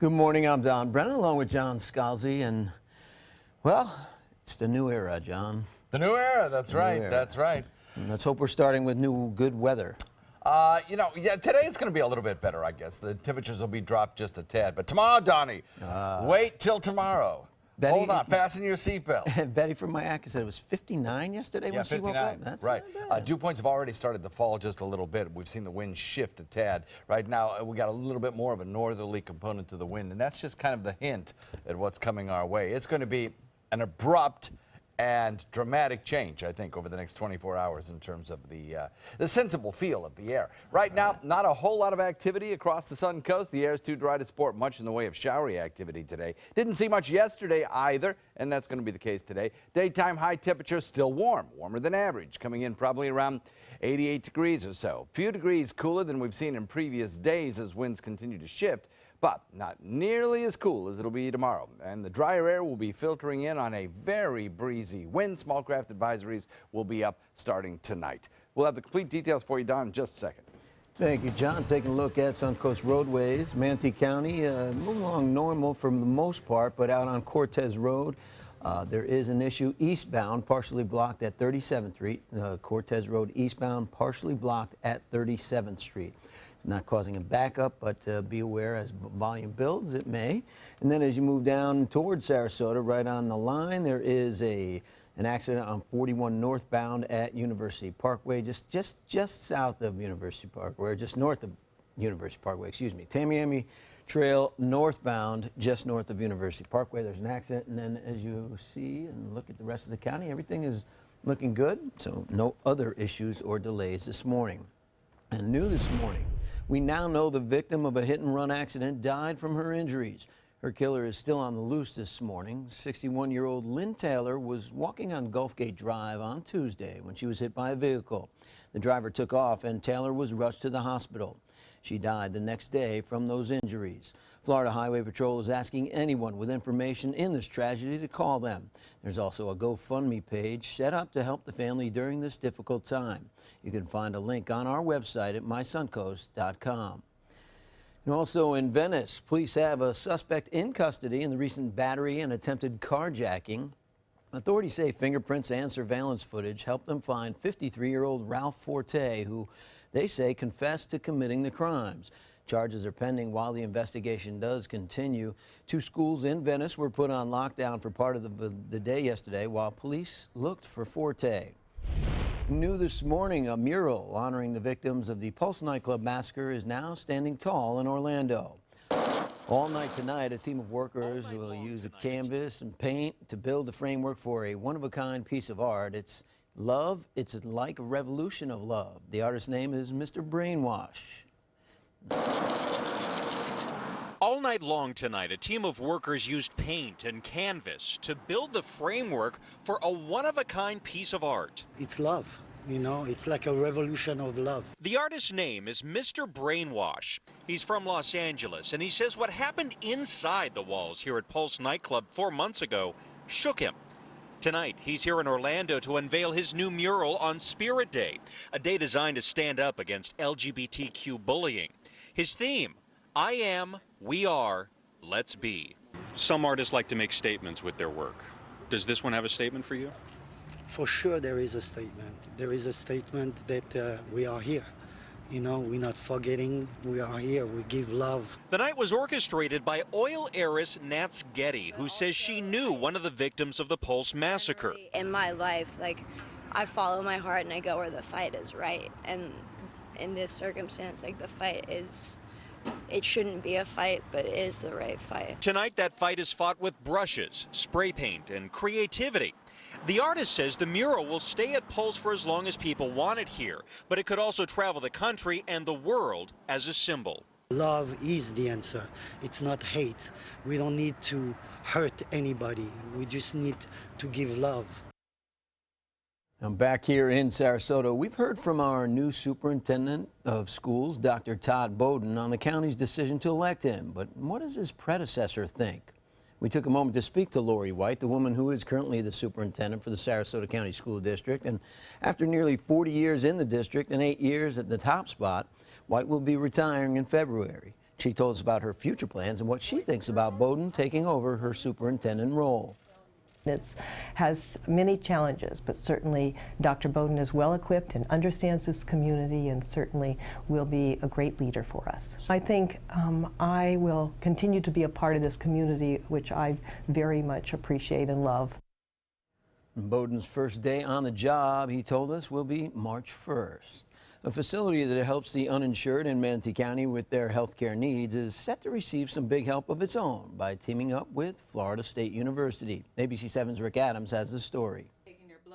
Good morning, I'm Don Brennan along with John Scalzi, and well, it's the new era, John. The new era, that's right, that's right. And let's hope we're starting with new good weather. Yeah, today is going to be a little bit better, I guess. The temperatures will be dropped just a tad. But tomorrow, Donnie, wait till tomorrow. Betty, hold on, fasten your seatbelt. Betty from Mayaca said it was 59 yesterday when she woke up. That's right. Dew points have already started to fall just a little bit. We've seen the wind shift a tad. Right now, we got a little bit more of a northerly component to the wind, and that's just kind of the hint at what's coming our way. It's going to be an abrupt and dramatic change, I think, over the next 24 hours in terms of the sensible feel of the air. Right now, not a whole lot of activity across the Suncoast. The air is too dry to support much in the way of showery activity today. Didn't see much yesterday either, and that's going to be the case today. Daytime high temperatures still warm, warmer than average, coming in probably around 88 degrees or so. Few degrees cooler than we've seen in previous days as winds continue to shift, but not nearly as cool as it'll be tomorrow. And the drier air will be filtering in on a very breezy wind. Small craft advisories will be up starting tonight. We'll have the complete details for you, Don, in just a second. Thank you, John. Taking a look at Suncoast roadways. Manatee County moving along normal for the most part, but out on Cortez Road, there is an issue eastbound, partially blocked at 37th Street. Cortez Road eastbound, partially blocked at 37th Street. It's not causing a backup, but be aware as volume builds, it may. And then as you move down towards Sarasota, right on the line, there is an accident on 41 northbound at University Parkway, just south of University Parkway, or just north of University Parkway, excuse me. Tamiami Trail northbound, just north of University Parkway. There's an accident, and then as you see and look at the rest of the county, everything is looking good, so no other issues or delays this morning. And new this morning, we now know the victim of a hit-and-run accident died from her injuries. Her killer is still on the loose this morning. 61-year-old Lynn Taylor was walking on Gulfgate Drive on Tuesday when she was hit by a vehicle. The driver took off and Taylor was rushed to the hospital. She died the next day from those injuries. Florida Highway Patrol is asking anyone with information in this tragedy to call them. There's also a GoFundMe page set up to help the family during this difficult time. You can find a link on our website at mysuncoast.com. And also in Venice, police have a suspect in custody in the recent battery and attempted carjacking. Authorities say fingerprints and surveillance footage helped them find 53-year-old Ralph Forte, who they say confessed to committing the crimes. Charges are pending while the investigation does continue. 2 schools in Venice were put on lockdown for part of the day yesterday while police looked for Forte. New this morning, a mural honoring the victims of the Pulse nightclub massacre is now standing tall in Orlando. All night tonight, a team of workers will use a canvas and paint to build the framework for a one-of-a-kind piece of art. It's love. It's like a revolution of love. The artist's name is Mr. Brainwash. All night long tonight, a team of workers used paint and canvas to build the framework for a one-of-a-kind piece of art. It's love, you know, it's like a revolution of love. The artist's name is Mr. Brainwash. He's from Los Angeles, and he says what happened inside the walls here at Pulse nightclub 4 months ago shook him. Tonight, he's here in Orlando to unveil his new mural on Spirit Day, a day designed to stand up against LGBTQ bullying. His theme, I am, we are, let's be. Some artists like to make statements with their work. Does this one have a statement for you? For sure there is a statement. There is a statement that we are here. You know, we're not forgetting, we are here, we give love. The night was orchestrated by oil heiress Nats Getty, who says she knew one of the victims of the Pulse massacre. In my life, like, I follow my heart and I go where the fight is right. And in this circumstance, like, the fight is, it shouldn't be a fight, but it is the right fight. Tonight, that fight is fought with brushes, spray paint, and creativity. The artist says the mural will stay at Pulse for as long as people want it here, but it could also travel the country and the world as a symbol. Love is the answer. It's not hate. We don't need to hurt anybody. We just need to give love. I'm back here in Sarasota. We've heard from our new superintendent of schools, Dr. Todd Bowden, on the county's decision to elect him. But what does his predecessor think? We took a moment to speak to Lori White, the woman who is currently the superintendent for the Sarasota County School District. And after nearly 40 years in the district and 8 years at the top spot, White will be retiring in February. She told us about her future plans and what she thinks about Bowden taking over her superintendent role. It has many challenges, but certainly Dr. Bowden is well equipped and understands this community and certainly will be a great leader for us. I think I will continue to be a part of this community, which I very much appreciate and love. Bowden's first day on the job, he told us, will be March 1st. A facility that helps the uninsured in Manatee County with their health care needs is set to receive some big help of its own by teaming up with Florida State University. ABC 7's Rick Adams has the story.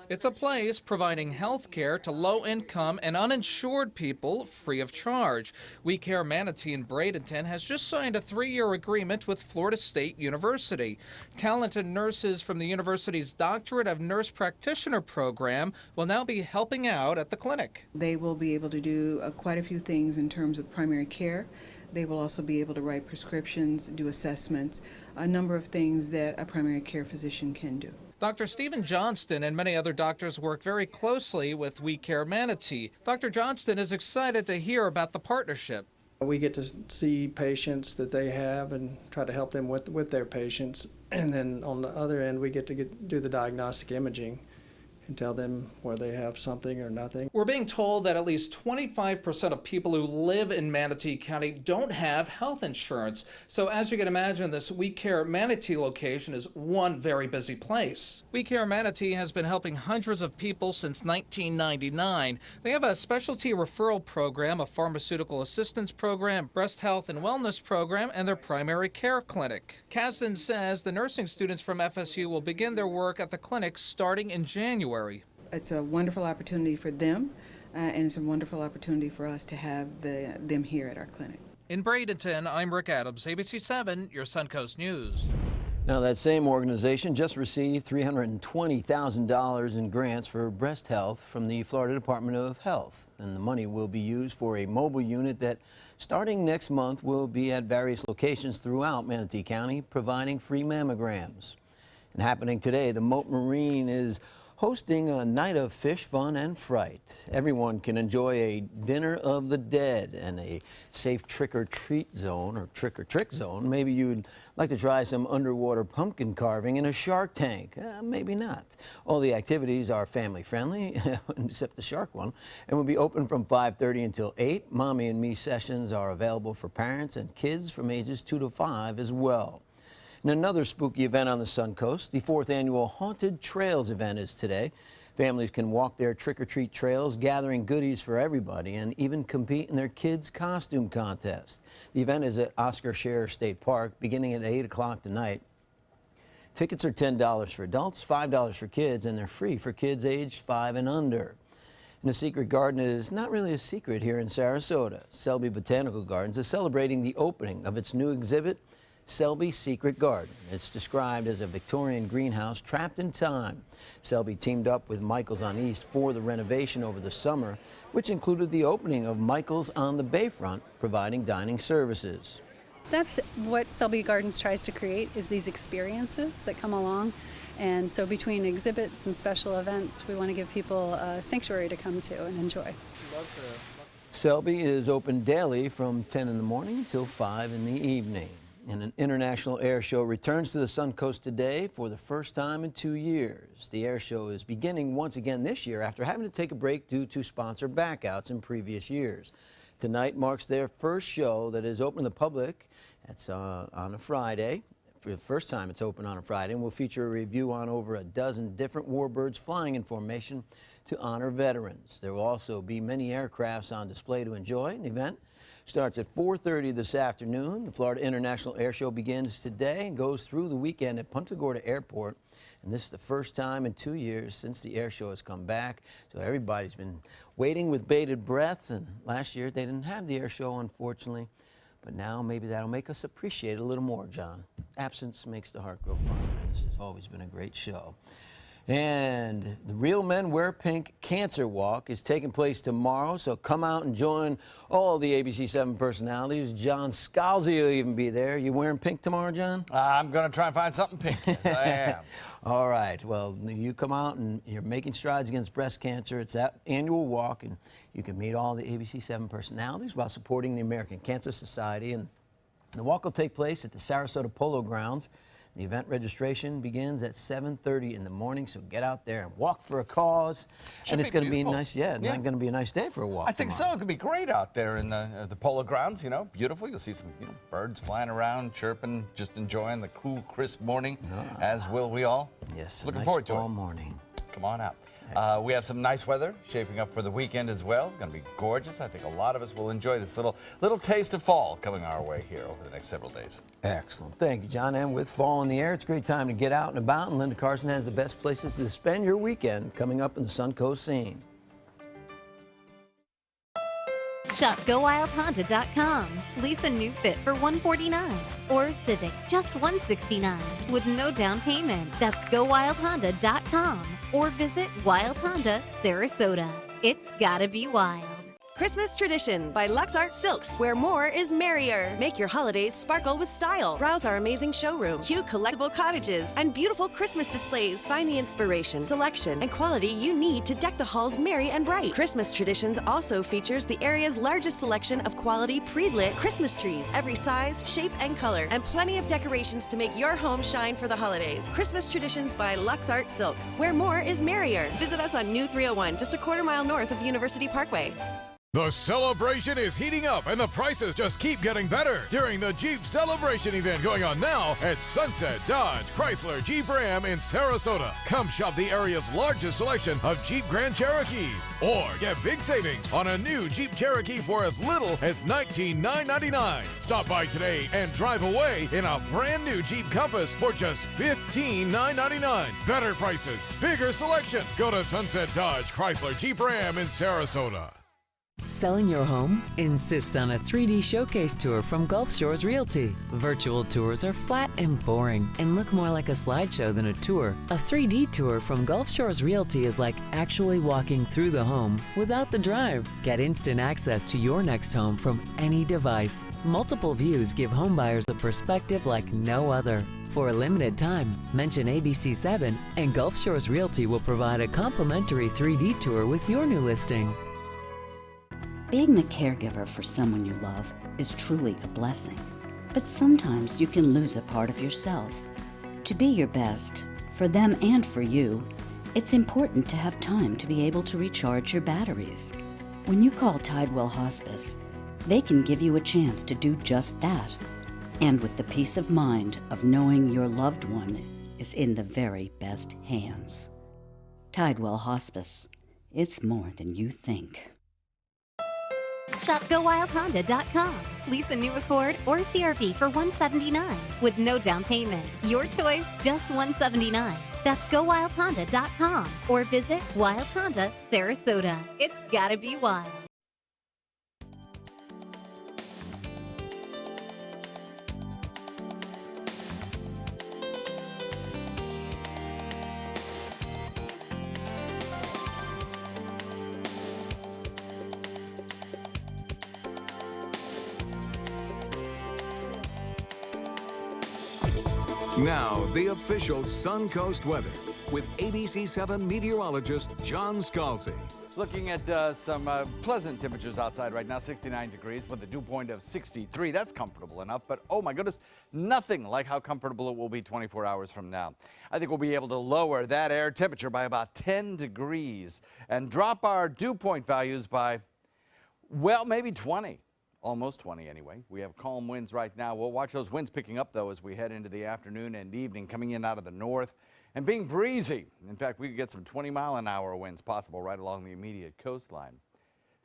It's a place providing health care to low-income and uninsured people free of charge. We Care Manatee in Bradenton has just signed a 3-year agreement with Florida State University. Talented nurses from the university's Doctorate of Nurse Practitioner program will now be helping out at the clinic. They will be able to do quite a few things in terms of primary care. They will also be able to write prescriptions, do assessments, a number of things that a primary care physician can do. Dr. Stephen Johnston and many other doctors work very closely with We Care Manatee. Dr. Johnston is excited to hear about the partnership. We get to see patients that they have and try to help them with their patients. And then on the other end, we get to do the diagnostic imaging and tell them where they have something or nothing. We're being told that at least 25% of people who live in Manatee County don't have health insurance. So as you can imagine, this We Care Manatee location is one very busy place. We Care Manatee has been helping hundreds of people since 1999. They have a specialty referral program, a pharmaceutical assistance program, breast health and wellness program, and their primary care clinic. Kasdan says the nursing students from FSU will begin their work at the clinic starting in January. It's a wonderful opportunity for them, and it's a wonderful opportunity for us to have them here at our clinic. In Bradenton, I'm Rick Adams, ABC 7, your Suncoast News. Now, that same organization just received $320,000 in grants for breast health from the Florida Department of Health. And the money will be used for a mobile unit that, starting next month, will be at various locations throughout Manatee County, providing free mammograms. And happening today, the Moat Marine is hosting a night of fish fun and fright. Everyone can enjoy a dinner of the dead and a safe trick-or-treat zone or trick-or-trick zone. Maybe you'd like to try some underwater pumpkin carving in a shark tank. Maybe not. All the activities are family-friendly, except the shark one, and will be open from 5:30 until 8. Mommy and Me sessions are available for parents and kids from ages 2 to 5 as well. And another spooky event on the Suncoast, the 4th annual Haunted Trails event is today. Families can walk their trick-or-treat trails, gathering goodies for everybody, and even compete in their kids' costume contest. The event is at Oscar Scherer State Park, beginning at 8 o'clock tonight. Tickets are $10 for adults, $5 for kids, and they're free for kids aged 5 and under. And the Secret Garden is not really a secret here in Sarasota. Selby Botanical Gardens is celebrating the opening of its new exhibit, Selby Secret Garden. It's described as a Victorian greenhouse trapped in time. Selby teamed up with Michael's on East for the renovation over the summer, which included the opening of Michael's on the Bayfront, providing dining services. That's what Selby Gardens tries to create, is these experiences that come along. And so between exhibits and special events, we want to give people a sanctuary to come to and enjoy. Selby is open daily from 10 in the morning till 5 in the evening. And an international air show returns to the Suncoast today for the first time in 2 years. The air show is beginning once again this year after having to take a break due to sponsor backouts in previous years. Tonight marks their first show that is open to the public. That's on a Friday. For the first time it's open on a Friday, and will feature a review on over a dozen different warbirds flying in formation to honor veterans. There will also be many aircrafts on display to enjoy. The event starts at 4:30 this afternoon. The Florida International Air Show begins today and goes through the weekend at Punta Gorda Airport. And this is the first time in 2 years since the air show has come back. So everybody's been waiting with bated breath. And last year they didn't have the air show, unfortunately. But now maybe that'll make us appreciate it a little more, John. Absence makes the heart grow fonder. And this has always been a great show. And the Real Men Wear Pink Cancer Walk is taking place tomorrow, so come out and join all the ABC 7 personalities. John Scalzi will even be there. You wearing pink tomorrow, John? I'm going to try and find something pink. Yes, I am. All right. Well, you come out and you're making strides against breast cancer. It's that annual walk, and you can meet all the ABC 7 personalities while supporting the American Cancer Society and The walk will take place at the Sarasota Polo Grounds. The event registration begins at 7:30 in the morning, so get out there and walk for a cause. And it's going to be nice, going to be a nice day for a walk. I think so. It could be great out there in the Polo Grounds. You know, beautiful. You'll see some birds flying around, chirping, just enjoying the cool, crisp morning. As will we all. Yes, looking nice forward to fall it. morning. Come on out. We have some nice weather shaping up for the weekend as well. It's going to be gorgeous. I think a lot of us will enjoy this little taste of fall coming our way here over the next several days. Excellent. Thank you, John. And with fall in the air, it's a great time to get out and about. And Linda Carson has the best places to spend your weekend coming up in the Suncoast scene. Shop GoWildHonda.com. Lease a new Fit for $149 or Civic just $169 with no down payment. That's GoWildHonda.com or visit Wild Honda Sarasota. It's gotta be wild. Christmas Traditions by Lux Art Silks, where more is merrier. Make your holidays sparkle with style. Browse our amazing showroom, cute collectible cottages, and beautiful Christmas displays. Find the inspiration, selection, and quality you need to deck the halls merry and bright. Christmas Traditions also features the area's largest selection of quality pre-lit Christmas trees. Every size, shape, and color, and plenty of decorations to make your home shine for the holidays. Christmas Traditions by Lux Art Silks, where more is merrier. Visit us on New 301, just a quarter-mile north of University Parkway. The celebration is heating up and the prices just keep getting better during the Jeep Celebration event going on now at Sunset Dodge Chrysler Jeep Ram in Sarasota. Come shop the area's largest selection of Jeep Grand Cherokees or get big savings on a new Jeep Cherokee for as little as $19,999. Stop by today and drive away in a brand new Jeep Compass for just $15,999. Better prices, bigger selection. Go to Sunset Dodge Chrysler Jeep Ram in Sarasota. Selling your home? Insist on a 3D showcase tour from Gulf Shores Realty. Virtual tours are flat and boring and look more like a slideshow than a tour. A 3D tour from Gulf Shores Realty is like actually walking through the home without the drive. Get instant access to your next home from any device. Multiple views give homebuyers a perspective like no other. For a limited time, mention ABC7 and Gulf Shores Realty will provide a complimentary 3D tour with your new listing. Being the caregiver for someone you love is truly a blessing, but sometimes you can lose a part of yourself. To be your best, for them and for you, it's important to have time to be able to recharge your batteries. When you call Tidewell Hospice, they can give you a chance to do just that, and with the peace of mind of knowing your loved one is in the very best hands. Tidewell Hospice, it's more than you think. Shop GoWildHonda.com. Lease a new Accord or CRV for $179 with no down payment. Your choice, just $179. That's GoWildHonda.com or visit Wild Honda Sarasota. It's gotta be wild. Now, the official Suncoast weather with ABC7 meteorologist John Scalzi. Looking at some pleasant temperatures outside right now, 69 degrees with a dew point of 63. That's comfortable enough, but oh my goodness, nothing like how comfortable it will be 24 hours from now. I think we'll be able to lower that air temperature by about 10 degrees and drop our dew point values by, well, maybe 20. Almost 20 anyway. We have calm winds right now. We'll watch those winds picking up, though, as we head into the afternoon and evening, coming in out of the north and being breezy. In fact, we could get some 20-mile-an-hour winds possible right along the immediate coastline.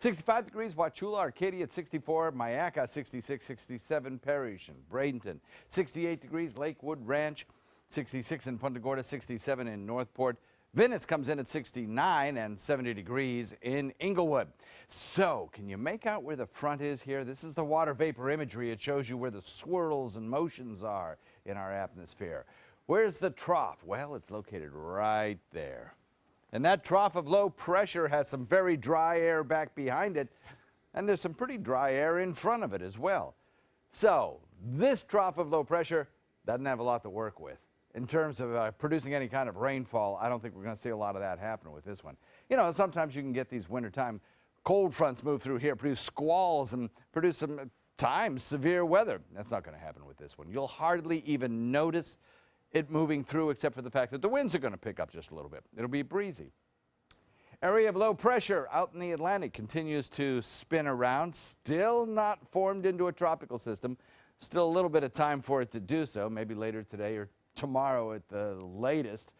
65 degrees, Wauchula, Arcadia at 64, Mayaca 66, 67, Parrish and Bradenton. 68 degrees, Lakewood Ranch, 66 in Punta Gorda, 67 in Northport. Venice comes in at 69 and 70 degrees in Inglewood. So, can you make out where the front is here? This is the water vapor imagery. It shows you where the swirls and motions are in our atmosphere. Where's the trough? Well, it's located right there. And that trough of low pressure has some very dry air back behind it, and there's some pretty dry air in front of it as well. So, this trough of low pressure doesn't have a lot to work with. In terms of producing any kind of rainfall, I don't think we're going to see a lot of that happen with this one. You know, sometimes you can get these wintertime cold fronts move through here, produce squalls and produce some times severe weather. That's not going to happen with this one. You'll hardly even notice it moving through, except for the fact that the winds are going to pick up just a little bit. It'll be breezy. Area of low pressure out in the Atlantic continues to spin around, still not formed into a tropical system. Still a little bit of time for it to do so, maybe later today or tomorrow at the latest.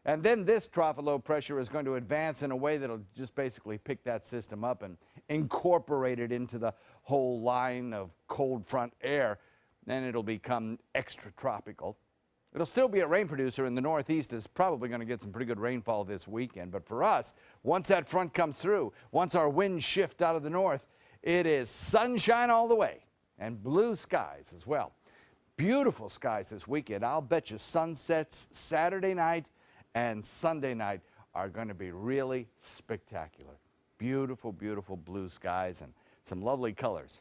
And then this trough of low pressure is going to advance in a way that'll just basically pick that system up and incorporate it into the whole line of cold front air. Then it'll become extratropical. It'll still be a rain producer, and the Northeast is probably going to get some pretty good rainfall this weekend. But for us, once that front comes through, once our winds shift out of the north, it is sunshine all the way and blue skies as well. Beautiful skies this weekend. I'll bet you sunsets Saturday night and Sunday night are going to be really spectacular. Beautiful, beautiful blue skies and some lovely colors.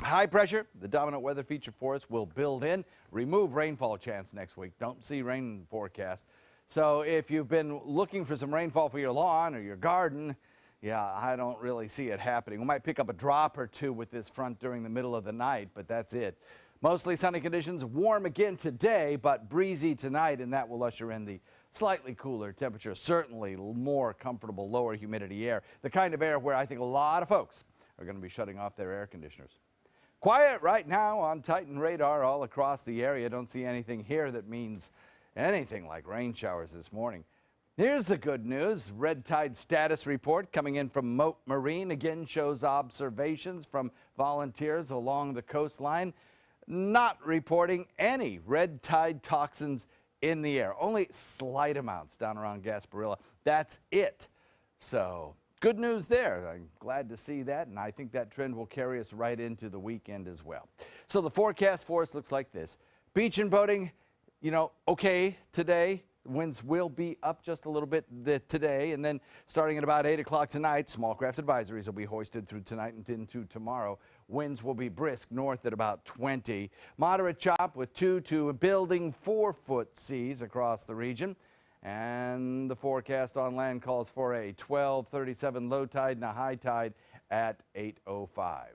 High pressure, the dominant weather feature for us, will build in, remove rainfall chance next week. Don't see rain forecast. So if you've been looking for some rainfall for your lawn or your garden, yeah, I don't really see it happening. We might pick up a drop or two with this front during the middle of the night, but that's it. Mostly sunny conditions, warm again today, but breezy tonight, and that will usher in the slightly cooler temperature, certainly more comfortable, lower humidity air, the kind of air where I think a lot of folks are going to be shutting off their air conditioners. Quiet right now on Titan radar all across the area. Don't see anything here that means anything like rain showers this morning. Here's the good news. Red tide status report coming in from Moat Marine again shows observations from volunteers along the coastline, not reporting any red tide toxins in the air. Only slight amounts down around Gasparilla. That's it. So good news there. I'm glad to see that, and I think that trend will carry us right into the weekend as well. So the forecast for us looks like this. Beach and boating, you know, okay today. Winds will be up just a little bit today, and then starting at about 8 o'clock tonight, small craft advisories will be hoisted through tonight and into tomorrow. Winds will be brisk north at about 20. Moderate chop with 2 to building 4-foot seas across the region. And the forecast on land calls for a 12:37 low tide and a high tide at 8:05.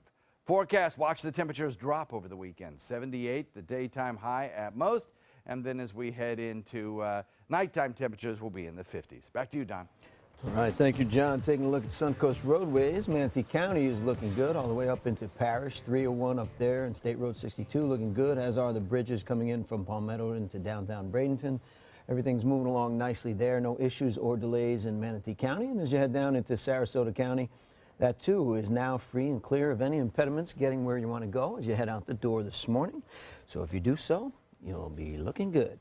Forecast, watch the temperatures drop over the weekend. 78, the daytime high at most. And then as we head into nighttime, temperatures will be in the 50s. Back to you, Don. All right, thank you, John. Taking a look at Suncoast roadways, Manatee County is looking good all the way up into Parish. 301 up there and State Road 62 looking good, as are the bridges coming in from Palmetto into downtown Bradenton. Everything's moving along nicely there. No issues or delays in Manatee County. And as you head down into Sarasota County, that too is now free and clear of any impediments getting where you want to go as you head out the door this morning. So if you do so, you'll be looking good.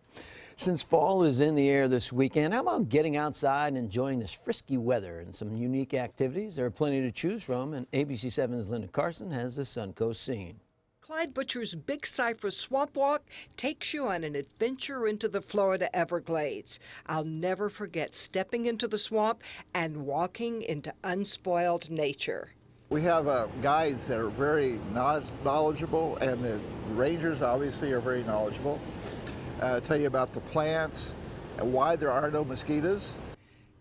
Since fall is in the air this weekend, how about getting outside and enjoying this frisky weather and some unique activities? There are plenty to choose from, and ABC7's Linda Carson has the Suncoast scene. Clyde Butcher's Big Cypress Swamp Walk takes you on an adventure into the Florida Everglades. I'll never forget stepping into the swamp and walking into unspoiled nature. We have guides that are very knowledgeable, and the rangers obviously are very knowledgeable. Tell you about the plants and why there are no mosquitoes.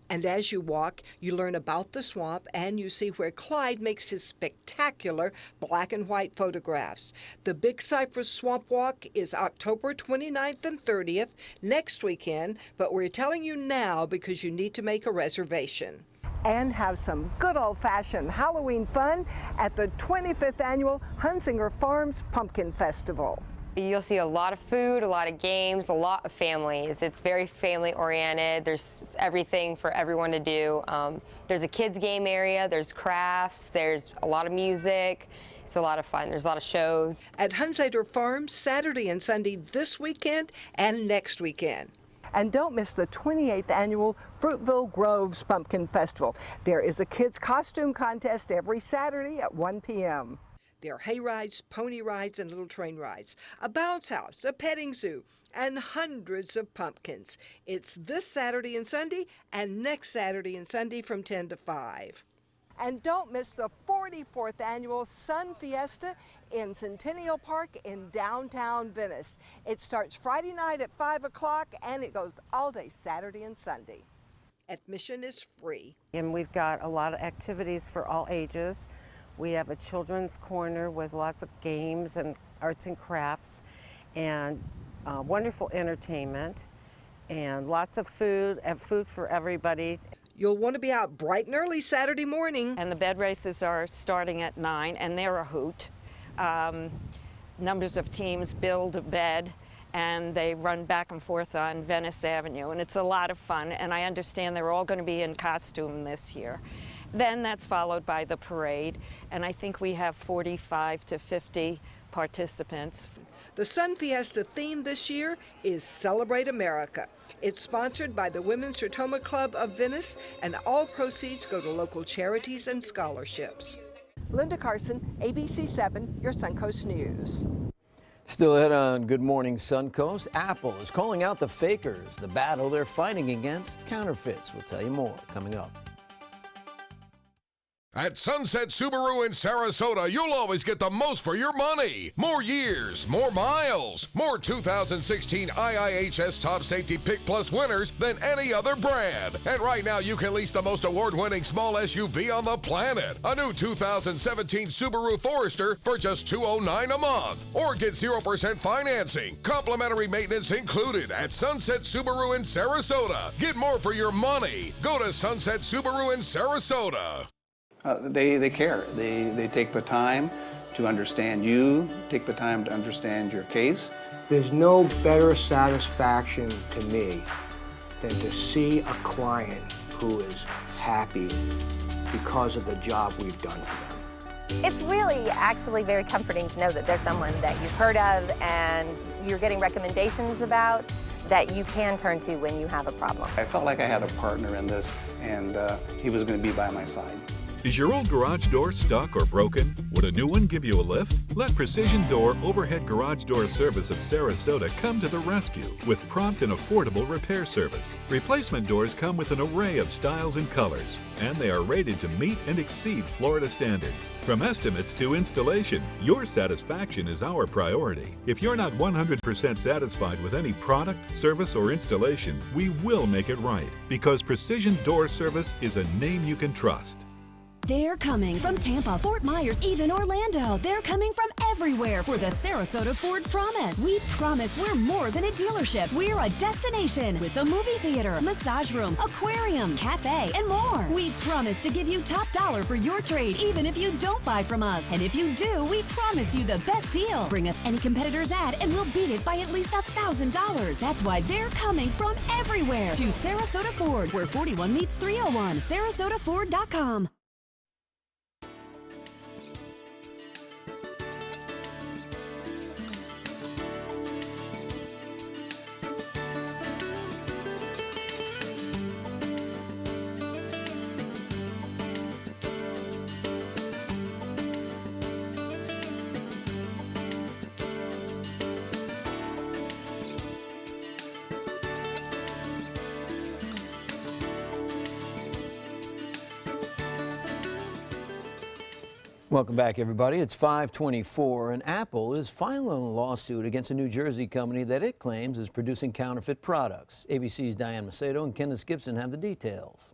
And as you walk, you learn about the swamp and you see where Clyde makes his spectacular black and white photographs. The Big Cypress Swamp Walk is October 29th and 30th next weekend, but we're telling you now because you need to make a reservation. And have some good old-fashioned Halloween fun at the 25th Annual Hunsinger Farms Pumpkin Festival. You'll see a lot of food, a lot of games, a lot of families. It's very family-oriented. There's everything for everyone to do. There's a kids' game area, there's crafts, there's a lot of music. It's a lot of fun. There's a lot of shows. At Hunsinger Farms, Saturday and Sunday this weekend and next weekend. And don't miss the 28th Annual Fruitville Groves Pumpkin Festival. There is a kids' costume contest every Saturday at 1 p.m. There are hay rides, pony rides, and little train rides, a bounce house, a petting zoo, and hundreds of pumpkins. It's this Saturday and Sunday, and next Saturday and Sunday from 10 to 5. And don't miss the 44th Annual Sun Fiesta in Centennial Park in downtown Venice. It starts Friday night at 5 o'clock, and it goes all day Saturday and Sunday. Admission is free. And we've got a lot of activities for all ages. We have a children's corner with lots of games and arts and crafts and wonderful entertainment and lots of food and food for everybody. You'll want to be out bright and early Saturday morning. And the bed races are starting at 9, and they're a hoot. Numbers of teams build a bed, and they run back and forth on Venice Avenue, and it's a lot of fun, and I understand they're all going to be in costume this year. Then that's followed by the parade, and I think we have 45 to 50 participants. The Sun Fiesta theme this year is Celebrate America. It's sponsored by the Women's Sertoma Club of Venice, and all proceeds go to local charities and scholarships. Linda Carson, ABC 7, your Suncoast News. Still ahead on Good Morning Suncoast, Apple is calling out the fakers, the battle they're fighting against counterfeits. We'll tell you more coming up. At Sunset Subaru in Sarasota, you'll always get the most for your money. More years, more miles, more 2016 IIHS Top Safety Pick Plus winners than any other brand. And right now, you can lease the most award-winning small SUV on the planet, a new 2017 Subaru Forester for just $209 a month. Or get 0% financing, complimentary maintenance included at Sunset Subaru in Sarasota. Get more for your money. Go to Sunset Subaru in Sarasota. They care. They take the time to understand you, take the time to understand your case. There's no better satisfaction to me than to see a client who is happy because of the job we've done for them. It's really actually very comforting to know that there's someone that you've heard of and you're getting recommendations about that you can turn to when you have a problem. I felt like I had a partner in this, and he was going to be by my side. Is your old garage door stuck or broken? Would a new one give you a lift? Let Precision Door Overhead Garage Door Service of Sarasota come to the rescue with prompt and affordable repair service. Replacement doors come with an array of styles and colors, and they are rated to meet and exceed Florida standards. From estimates to installation, your satisfaction is our priority. If you're not 100% satisfied with any product, service, or installation, we will make it right, because Precision Door Service is a name you can trust. They're coming from Tampa, Fort Myers, even Orlando. They're coming from everywhere for the Sarasota Ford Promise. We promise we're more than a dealership. We're a destination with a movie theater, massage room, aquarium, cafe, and more. We promise to give you top dollar for your trade, even if you don't buy from us. And if you do, we promise you the best deal. Bring us any competitor's ad and we'll beat it by at least $1,000. That's why they're coming from everywhere to Sarasota Ford, where 41 meets 301. SarasotaFord.com. Welcome back, everybody. It's 5:24, and Apple is filing a lawsuit against a New Jersey company that it claims is producing counterfeit products. ABC's Diane Macedo and Kenneth Gibson have the details.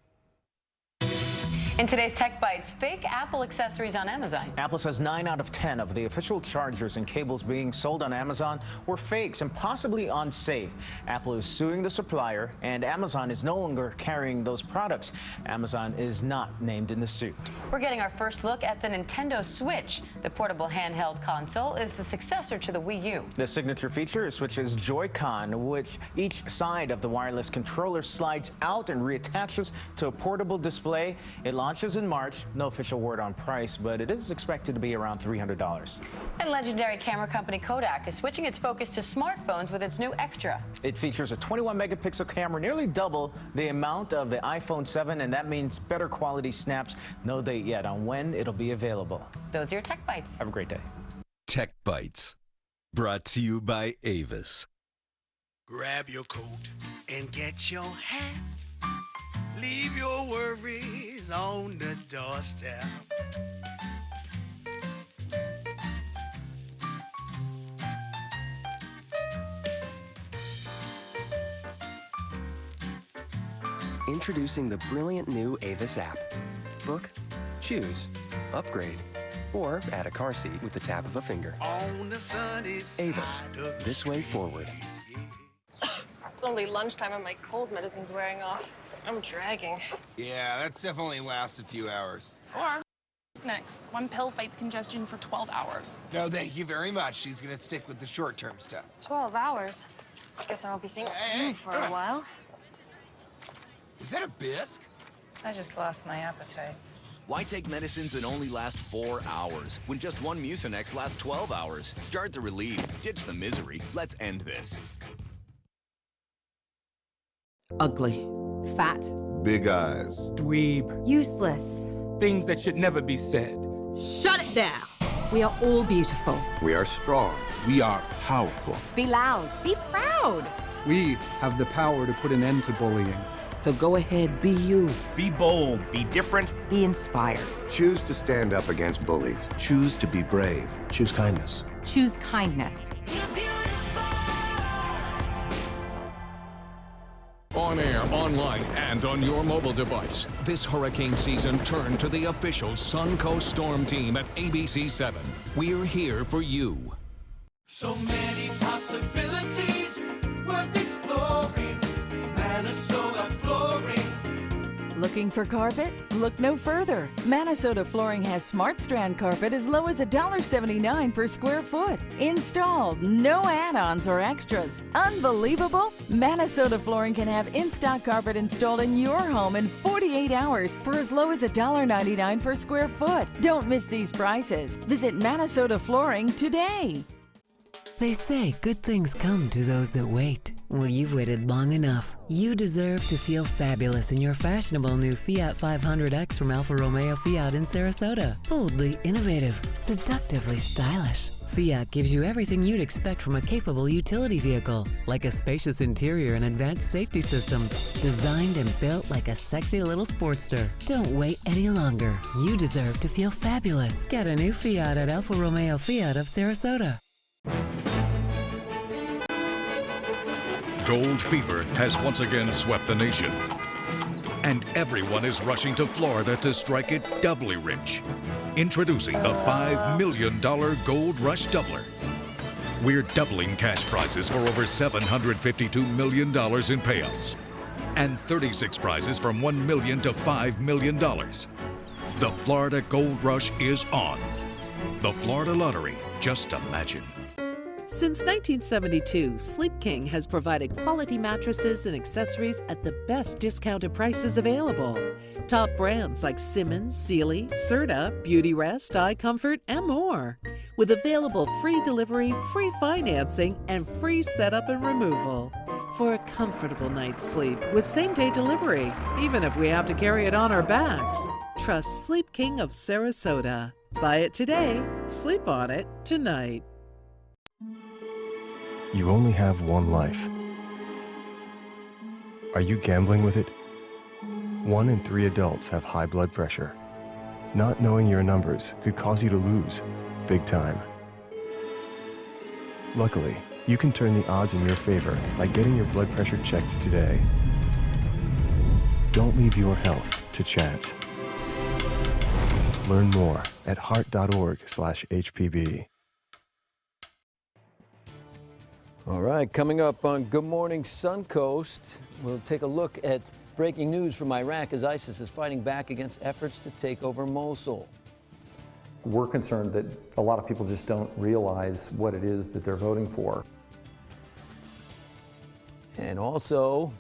In today's Tech Bites, fake Apple accessories on Amazon. Apple says 9 out of 10 of the official chargers and cables being sold on Amazon were fakes and possibly unsafe. Apple is suing the supplier, and Amazon is no longer carrying those products. Amazon is not named in the suit. We're getting our first look at the Nintendo Switch. The portable handheld console is the successor to the Wii U. The signature feature switches Joy-Con, which each side of the wireless controller slides out and reattaches to a portable display. It launches in March. No official word on price, but it is expected to be around $300. And legendary camera company Kodak is switching its focus to smartphones with its new Extra. It features a 21-megapixel camera, nearly double the amount of the iPhone 7, and that means better quality snaps. No date yet on when it'll be available. Those are your Tech Bites. Have a great day. Tech Bites, brought to you by Avis. Grab your coat and get your hat. Leave your worries on the doorstep. Introducing the brilliant new Avis app. Book, choose, upgrade, or add a car seat with the tap of a finger. On the sunny Avis, side of this way forward. It's only lunchtime and my cold medicine's wearing off. I'm dragging. Yeah, that stuff only lasts a few hours. Or next. One pill fights congestion for 12 hours. No, thank you very much. She's gonna stick with the short-term stuff. 12 hours? Guess I won't be seeing you for a while. Is that a bisque? I just lost my appetite. Why take medicines that only last 4 hours when just one Mucinex lasts 12 hours? Start the relief, ditch the misery. Let's end this. Ugly. Fat. Big eyes. Dweeb. Useless. Things that should never be said. Shut it down. We are all beautiful. We are strong. We are powerful. Be loud. Be proud. We have the power to put an end to bullying. So go ahead, be you. Be bold. Be different. Be inspired. Choose to stand up against bullies. Choose to be brave. Choose kindness. Choose kindness. On air, online, and on your mobile device. This hurricane season, turn to the official Suncoast Storm Team at ABC7. We're here for you. So many possibilities worth exploring. Minnesota Flooring. Looking for carpet? Look no further. Minnesota Flooring has Smart Strand carpet as low as $1.79 per square foot. Installed, no add-ons or extras. Unbelievable? Minnesota Flooring can have in-stock carpet installed in your home in 48 hours for as low as $1.99 per square foot. Don't miss these prices. Visit Minnesota Flooring today. They say good things come to those that wait. Well, you've waited long enough. You deserve to feel fabulous in your fashionable new Fiat 500X from Alfa Romeo Fiat in Sarasota. Boldly innovative, seductively stylish. Fiat gives you everything you'd expect from a capable utility vehicle, like a spacious interior and advanced safety systems, designed and built like a sexy little sportster. Don't wait any longer. You deserve to feel fabulous. Get a new Fiat at Alfa Romeo Fiat of Sarasota. Gold fever has once again swept the nation. And everyone is rushing to Florida to strike it doubly rich. Introducing the $5 million Gold Rush Doubler. We're doubling cash prizes for over $752 million in payouts. And 36 prizes from $1 million to $5 million. The Florida Gold Rush is on. The Florida Lottery, just imagine. Since 1972, Sleep King has provided quality mattresses and accessories at the best discounted prices available. Top brands like Simmons, Sealy, Serta, Beautyrest, iComfort, and more. With available free delivery, free financing, and free setup and removal. For a comfortable night's sleep with same-day delivery, even if we have to carry it on our backs. Trust Sleep King of Sarasota. Buy it today, sleep on it tonight. You only have one life. Are you gambling with it? 1 in 3 adults have high blood pressure. Not knowing your numbers could cause you to lose, big time. Luckily, you can turn the odds in your favor by getting your blood pressure checked today. Don't leave your health to chance. Learn more at heart.org/HPV. All right, coming up on Good Morning Suncoast, we'll take a look at breaking news from Iraq as ISIS is fighting back against efforts to take over Mosul. We're concerned that a lot of people just don't realize what it is that they're voting for. And also,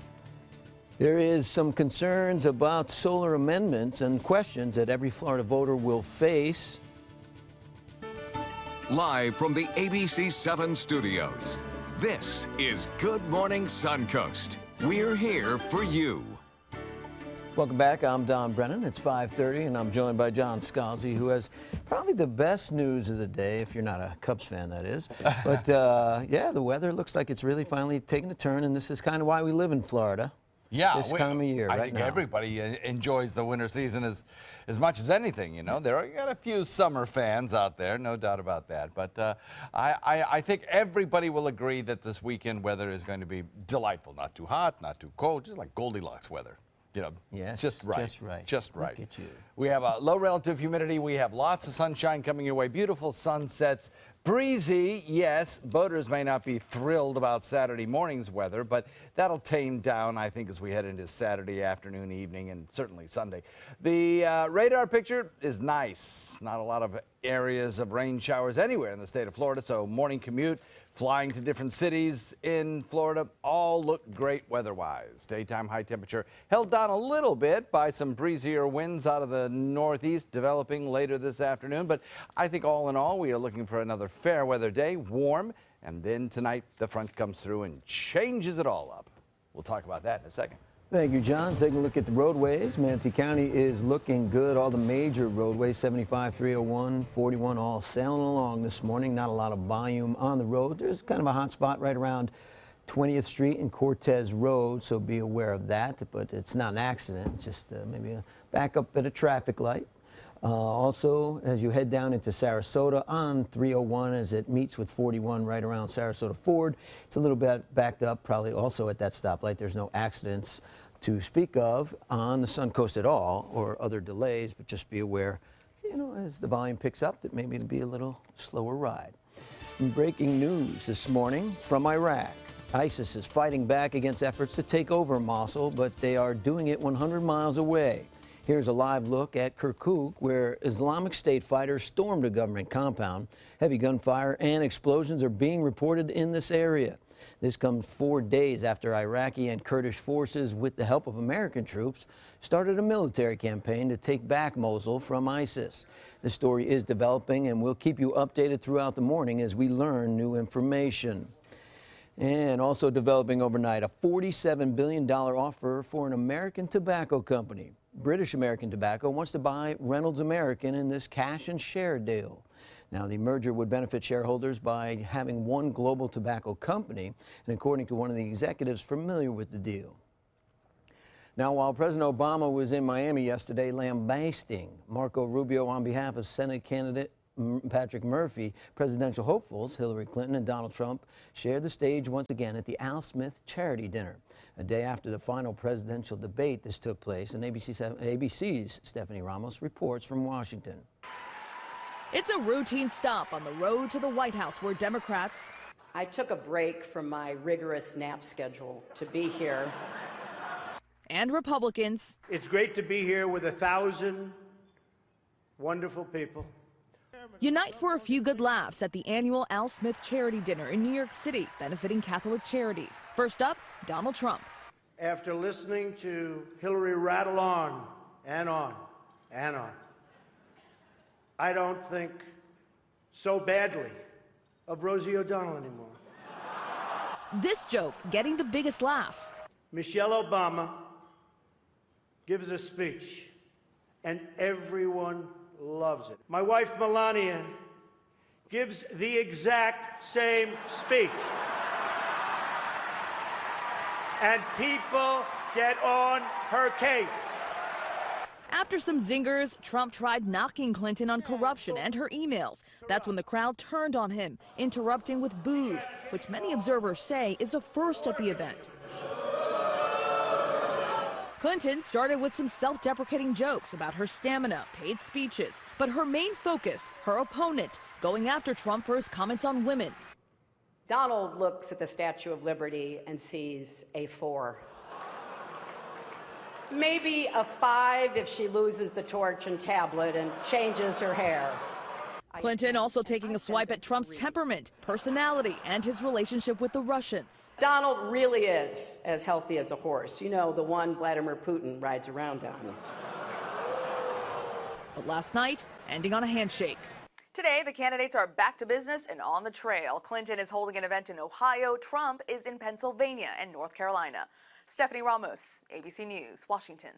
there is some concerns about solar amendments and questions that every Florida voter will face. Live from the ABC7 studios, this is Good Morning Suncoast. We're here for you. Welcome back. I'm Don Brennan. It's 5:30, and I'm joined by John Scalzi, who has probably the best news of the day, if you're not a Cubs fan, that is. But, yeah, the weather looks like it's really finally taking a turn, and this is kind of why we live in Florida. Yeah, this time of year, I right think now. everybody enjoys the winter season as much as anything. You know, there are got a few summer fans out there, no doubt about that. But I think everybody will agree that this weekend weather is going to be delightful. Not too hot, not too cold, just like Goldilocks weather. you know, Yes, just right. just right. Just right. Look at you. We have a low relative humidity. We have lots of sunshine coming your way. Beautiful sunsets. Breezy, yes. Boaters may not be thrilled about Saturday morning's weather, but that'll tame down, I think, as we head into Saturday afternoon, evening, and certainly Sunday. The radar picture is nice. Not a lot of areas of rain showers anywhere in the state of Florida, so morning commute, flying to different cities in Florida, all look great weather-wise. Daytime high temperature held down a little bit by some breezier winds out of the northeast developing later this afternoon. But I think all in all, we are looking for another fair weather day, warm. And then tonight, the front comes through and changes it all up. We'll talk about that in a second. Thank you, John. Taking a look at the roadways. Manatee County is looking good. All the major roadways, 75, 301, 41, all sailing along this morning. Not a lot of volume on the road. There's kind of a hot spot right around 20th Street and Cortez Road, so be aware of that. But it's not an accident. It's just maybe a backup at a traffic light. Also, as you head down into Sarasota on 301 as it meets with 41 right around Sarasota Ford, it's a little bit backed up, probably also at that stoplight. There's no accidents to speak of on the Suncoast at all or other delays, but just be aware, you know, as the volume picks up, that maybe it'll be a little slower ride. And breaking news this morning from Iraq. ISIS is fighting back against efforts to take over Mosul, but they are doing it 100 miles away. Here's a live look at Kirkuk, where Islamic State fighters stormed a government compound. Heavy gunfire and explosions are being reported in this area. This comes 4 days after Iraqi and Kurdish forces, with the help of American troops, started a military campaign to take back Mosul from ISIS. The story is developing, and we'll keep you updated throughout the morning as we learn new information. And also developing overnight, a $47 billion offer for an American tobacco company. British American Tobacco wants to buy Reynolds American in this cash and share deal. Now, the merger would benefit shareholders by having one global tobacco company, and according to one of the executives familiar with the deal. Now, while President Obama was in Miami yesterday lambasting Marco Rubio on behalf of Senate candidate Patrick Murphy, presidential hopefuls Hillary Clinton and Donald Trump shared the stage once again at the Al Smith charity dinner. A day after the final presidential debate, this took place, and ABC's Stephanie Ramos reports from Washington. It's a routine stop on the road to the White House where Democrats... I took a break from my rigorous nap schedule to be here. And Republicans... It's great to be here with 1,000 wonderful people. Unite for a few good laughs at the annual Al Smith charity dinner in New York City, benefiting Catholic charities. First up, Donald Trump. After listening to Hillary rattle on and on and on, I don't think so badly of Rosie O'Donnell anymore. This joke getting the biggest laugh. Michelle Obama gives a speech, and everyone loves it. My wife, Melania, gives the exact same speech. And people get on her case. After some zingers, Trump tried knocking Clinton on corruption and her emails. That's when the crowd turned on him, interrupting with boos, which many observers say is a first at the event. Clinton started with some self-deprecating jokes about her stamina, paid speeches, but her main focus, her opponent, going after Trump for his comments on women. Donald looks at the Statue of Liberty and sees a 4. Maybe a 5 if she loses the torch and tablet and changes her hair. Clinton also taking a swipe at Trump's temperament, personality, and his relationship with the Russians. Donald really is as healthy as a horse. You know, the one Vladimir Putin rides around on. But last night, ending on a handshake. Today, the candidates are back to business and on the trail. Clinton is holding an event in Ohio. Trump is in Pennsylvania and North Carolina. Stephanie Ramos, ABC News, Washington.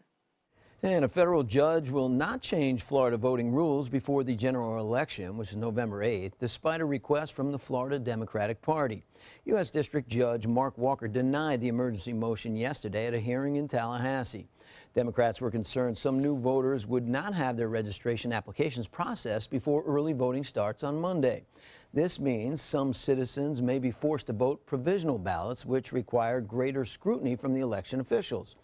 And a federal judge will not change Florida voting rules before the general election, which is November 8th, despite a request from the Florida Democratic Party. U.S. District Judge Mark Walker denied the emergency motion yesterday at a hearing in Tallahassee. Democrats were concerned some new voters would not have their registration applications processed before early voting starts on Monday. This means some citizens may be forced to vote provisional ballots, which require greater scrutiny from the election officials.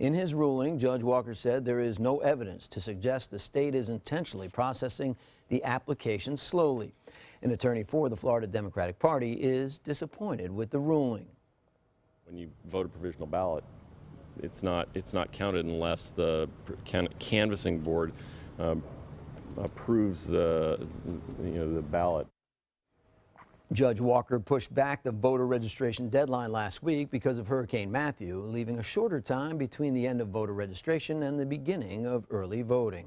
In his ruling, Judge Walker said there is no evidence to suggest the state is intentionally processing the application slowly. An attorney for the Florida Democratic Party is disappointed with the ruling. When you vote a provisional ballot, it's not counted unless the canvassing board approves the ballot. Judge Walker pushed back the voter registration deadline last week because of Hurricane Matthew, leaving a shorter time between the end of voter registration and the beginning of early voting.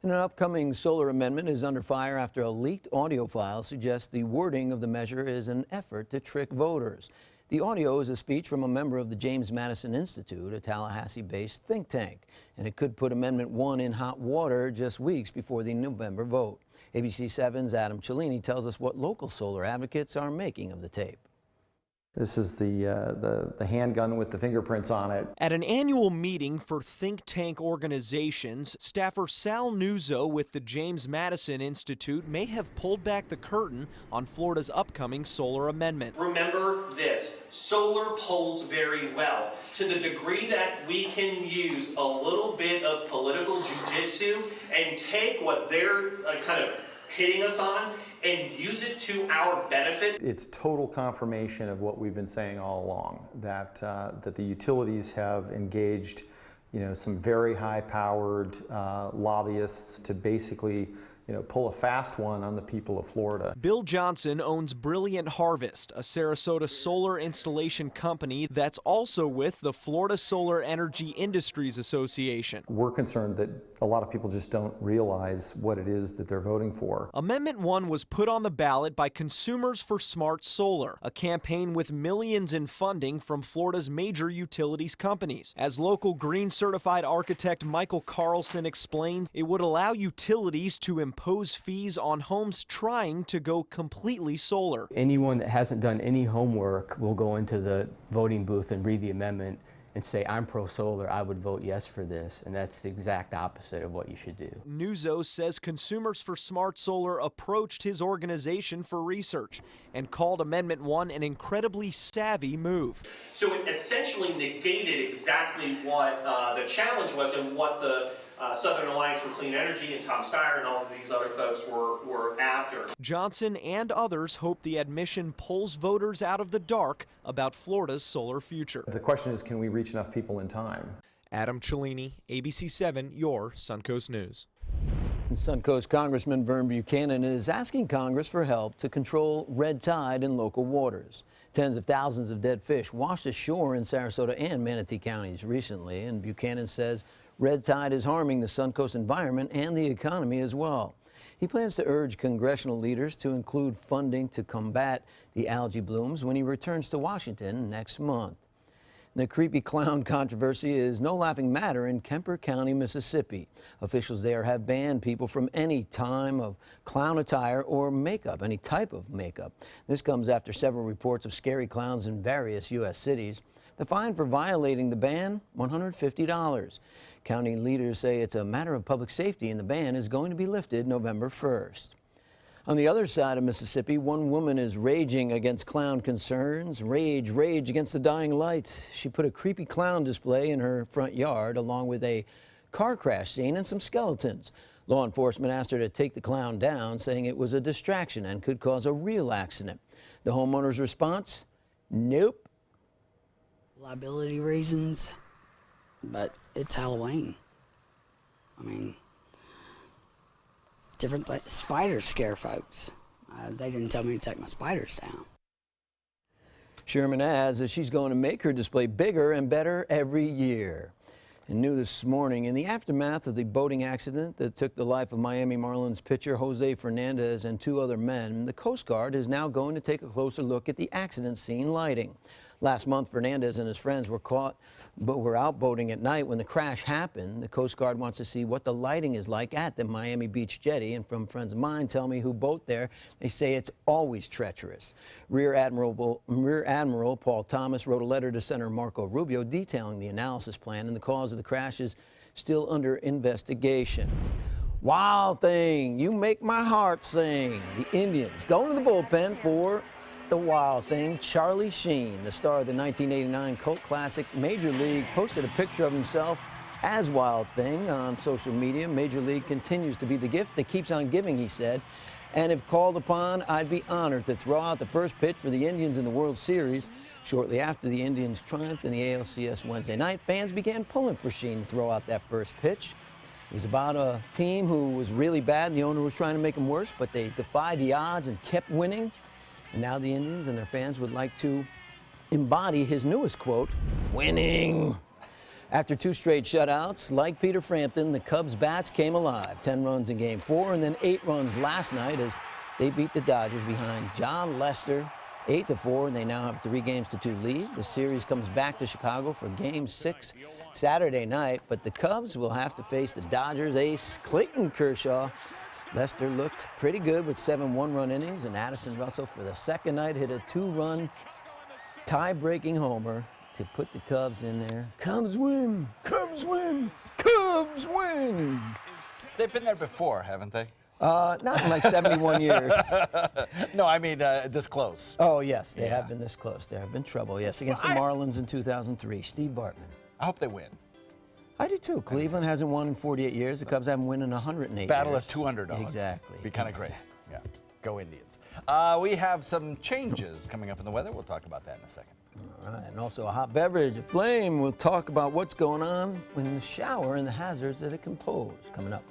And an upcoming solar amendment is under fire after a leaked audio file suggests the wording of the measure is an effort to trick voters. The audio is a speech from a member of the James Madison Institute, a Tallahassee-based think tank, and it could put Amendment 1 in hot water just weeks before the November vote. ABC 7's Adam Cellini tells us what local solar advocates are making of the tape. This is the handgun with the fingerprints on it. At an annual meeting for think tank organizations, staffer Sal Nuzzo with the James Madison Institute may have pulled back the curtain on Florida's upcoming solar amendment. Remember this, solar polls very well. To the degree that we can use a little bit of political jujitsu and take what they're kind of hitting us on and use it to our benefit. It's total confirmation of what we've been saying all along, that the utilities have engaged, some very high-powered lobbyists to basically, pull a fast one on the people of Florida. Bill Johnson owns Brilliant Harvest, a Sarasota solar installation company that's also with the Florida Solar Energy Industries Association. We're concerned that a lot of people just don't realize what it is that they're voting for. Amendment 1 was put on the ballot by Consumers for Smart Solar, a campaign with millions in funding from Florida's major utilities companies. As local green certified architect Michael Carlson explains, it would allow utilities to impose fees on homes trying to go completely solar. Anyone that hasn't done any homework will go into the voting booth and read the amendment and say, I'm pro-solar, I would vote yes for this, and that's the exact opposite of what you should do. Nuzzo says Consumers for Smart Solar approached his organization for research and called Amendment 1 an incredibly savvy move. So it essentially negated exactly what the challenge was and what the Southern Alliance for Clean Energy and Tom Steyer and all of these other folks were after. Johnson and others hope the admission pulls voters out of the dark about Florida's solar future. The question is, can we reach enough people in time? Adam Cellini, ABC 7, your Suncoast News. Suncoast Congressman Vern Buchanan is asking Congress for help to control red tide in local waters. Tens of thousands of dead fish washed ashore in Sarasota and Manatee counties recently, and Buchanan says red tide is harming the Suncoast environment and the economy as well. He plans to urge congressional leaders to include funding to combat the algae blooms when he returns to Washington next month. The creepy clown controversy is no laughing matter in Kemper County, Mississippi. Officials there have banned people from any time of clown attire or makeup, any type of makeup. This comes after several reports of scary clowns in various U.S. cities. The fine for violating the ban, $150. County leaders say it's a matter of public safety and the ban is going to be lifted November 1st. On the other side of Mississippi, one woman is raging against clown concerns. Rage against the dying light. She put a creepy clown display in her front yard along with a car crash scene and some skeletons. Law enforcement asked her to take the clown down, saying it was a distraction and could cause a real accident. The homeowner's response? Nope. Liability reasons, but it's Halloween. I mean, different spiders scare folks. They didn't tell me to take my spiders down. Sherman adds that she's going to make her display bigger and better every year. And new this morning, in the aftermath of the boating accident that took the life of Miami Marlins pitcher Jose Fernandez and 2 other men, the Coast Guard is now going to take a closer look at the accident scene lighting. Last month, Fernandez and his friends were caught but were out boating at night when the crash happened. The Coast Guard wants to see what the lighting is like at the Miami Beach jetty, and from friends of mine tell me who boat there, they say it's always treacherous. Rear Admiral Paul Thomas wrote a letter to Senator Marco Rubio detailing the analysis plan, and the cause of the crash is still under investigation. Wild Thing, you make my heart sing. The Indians going to the bullpen for the Wild Thing, Charlie Sheen, the star of the 1989 cult classic Major League, posted a picture of himself as Wild Thing on social media. Major League continues to be the gift that keeps on giving, he said. And if called upon, I'd be honored to throw out the first pitch for the Indians in the World Series. Shortly after the Indians triumphed in the ALCS Wednesday night, fans began pulling for Sheen to throw out that first pitch. It was about a team who was really bad, and the owner was trying to make them worse, but they defied the odds and kept winning. And now the Indians and their fans would like to embody his newest quote, winning. After 2 straight shutouts, like Peter Frampton, the Cubs' bats came alive. 10 runs in Game 4 and then 8 runs last night as they beat the Dodgers behind John Lester 8-4, and they now have a 3-2 lead. The series comes back to Chicago for Game 6 Saturday night, but the Cubs will have to face the Dodgers ace Clayton Kershaw. Lester looked pretty good with 7 one-run innings, and Addison Russell for the second night hit a 2-run tie-breaking homer to put the Cubs in there. Cubs win! Cubs win! Cubs win! They've been there before, haven't they? Not in like 71 years. No, I mean this close. Oh, yes, they have been this close. There have been trouble, yes, against the Marlins in 2003. Steve Bartman. I hope they win. I do too. Cleveland hasn't won in 48 years. The Cubs haven't won in 108 Battle years. of 2 underdogs. Exactly. Be kind of great. Yeah. Go Indians. We have some changes coming up in the weather. We'll talk about that in a second. All right, and also a hot beverage, a flame. We'll talk about what's going on in the shower and the hazards that it can pose coming up.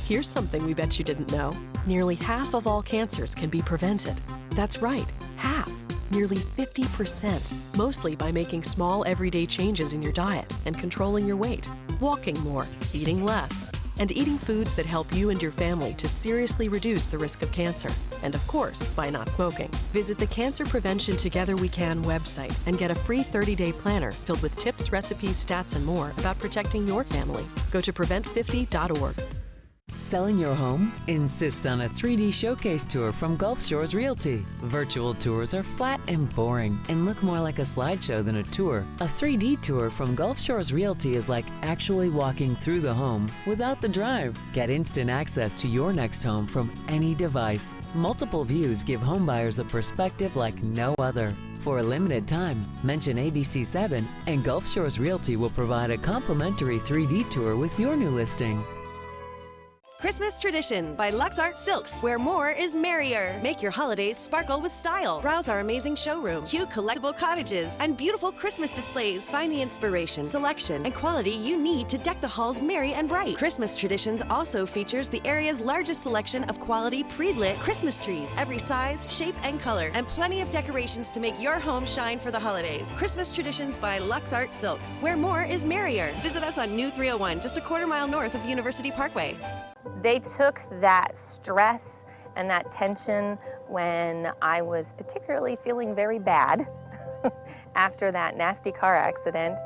Here's something we bet you didn't know. Nearly half of all cancers can be prevented. That's right, half. Nearly 50%, mostly by making small everyday changes in your diet and controlling your weight, walking more, eating less, and eating foods that help you and your family to seriously reduce the risk of cancer. And of course, by not smoking. Visit the Cancer Prevention Together We Can website and get a free 30-day planner filled with tips, recipes, stats, and more about protecting your family. Go to prevent50.org. Selling your home? Insist on a 3D showcase tour from Gulf Shores Realty. Virtual tours are flat and boring and look more like a slideshow than a tour. A 3D tour from Gulf Shores Realty is like actually walking through the home without the drive. Get instant access to your next home from any device. Multiple views give homebuyers a perspective like no other. For a limited time, mention ABC7 and Gulf Shores Realty will provide a complimentary 3D tour with your new listing. Christmas Traditions by Lux Art Silks, where more is merrier. Make your holidays sparkle with style. Browse our amazing showroom, cute collectible cottages, and beautiful Christmas displays. Find the inspiration, selection, and quality you need to deck the halls merry and bright. Christmas Traditions also features the area's largest selection of quality pre-lit Christmas trees, every size, shape, and color, and plenty of decorations to make your home shine for the holidays. Christmas Traditions by Lux Art Silks, where more is merrier. Visit us on New 301, just a quarter-mile north of University Parkway. They took that stress and that tension when I was particularly feeling very bad after that nasty car accident,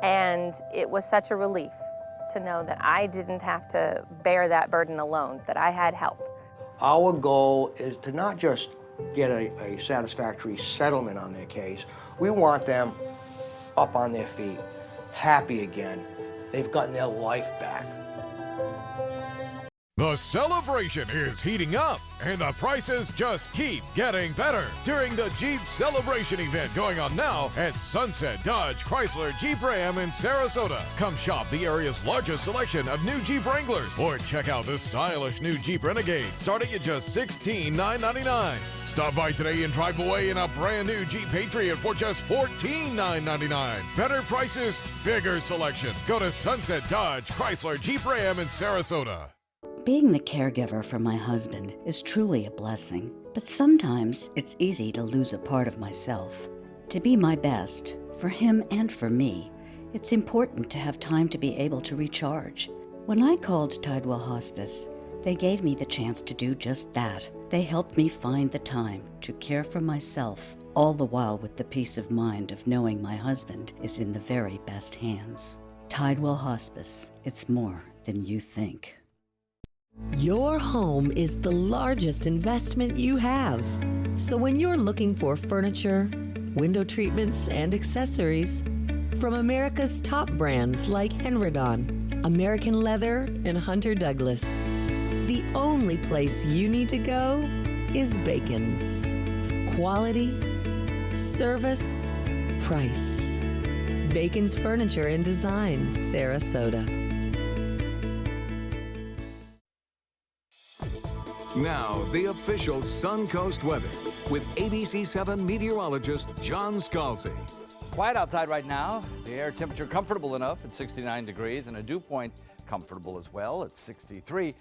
and it was such a relief to know that I didn't have to bear that burden alone, that I had help. Our goal is to not just get a satisfactory settlement on their case. We want them up on their feet, happy again. They've gotten their life back. The celebration is heating up, and the prices just keep getting better during the Jeep Celebration event going on now at Sunset Dodge Chrysler Jeep Ram in Sarasota. Come shop the area's largest selection of new Jeep Wranglers, or check out this stylish new Jeep Renegade starting at just $16,999. Stop by today and drive away in a brand new Jeep Patriot for just $14,999. Better prices, bigger selection. Go to Sunset Dodge Chrysler Jeep Ram in Sarasota. Being the caregiver for my husband is truly a blessing, but sometimes it's easy to lose a part of myself. To be my best, for him and for me, it's important to have time to be able to recharge. When I called Tidewell Hospice, they gave me the chance to do just that. They helped me find the time to care for myself, all the while with the peace of mind of knowing my husband is in the very best hands. Tidewell Hospice, it's more than you think. Your home is the largest investment you have. So when you're looking for furniture, window treatments, and accessories from America's top brands like Henredon, American Leather, and Hunter Douglas, the only place you need to go is Bacon's. Quality, service, price. Bacon's Furniture and Design, Sarasota. Now, the official Suncoast weather with ABC7 meteorologist John Scalzi. Quiet outside right now. The air temperature comfortable enough at 69 degrees, and a dew point comfortable as well at 63.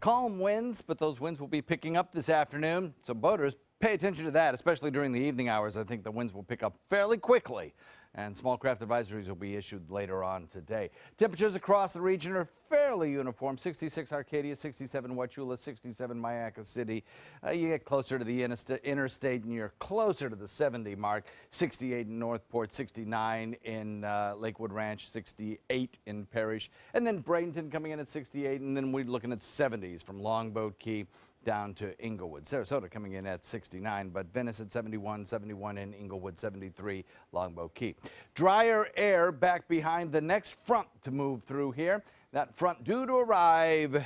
Calm winds, but those winds will be picking up this afternoon. So boaters, pay attention to that, especially during the evening hours. I think the winds will pick up fairly quickly, and small craft advisories will be issued later on today. Temperatures across the region are fairly uniform. 66 Arcadia, 67 Wauchula, 67 Mayaca City. You get closer to the interstate and you're closer to the 70 mark. 68 in Northport, 69 in Lakewood Ranch, 68 in Parrish. And then Bradenton coming in at 68, and then we're looking at 70s from Longboat Key down to Inglewood. Sarasota coming in at 69, but Venice at 71, 71 in Inglewood, 73 Longboat Key. Drier air back behind the next front to move through here. That front due to arrive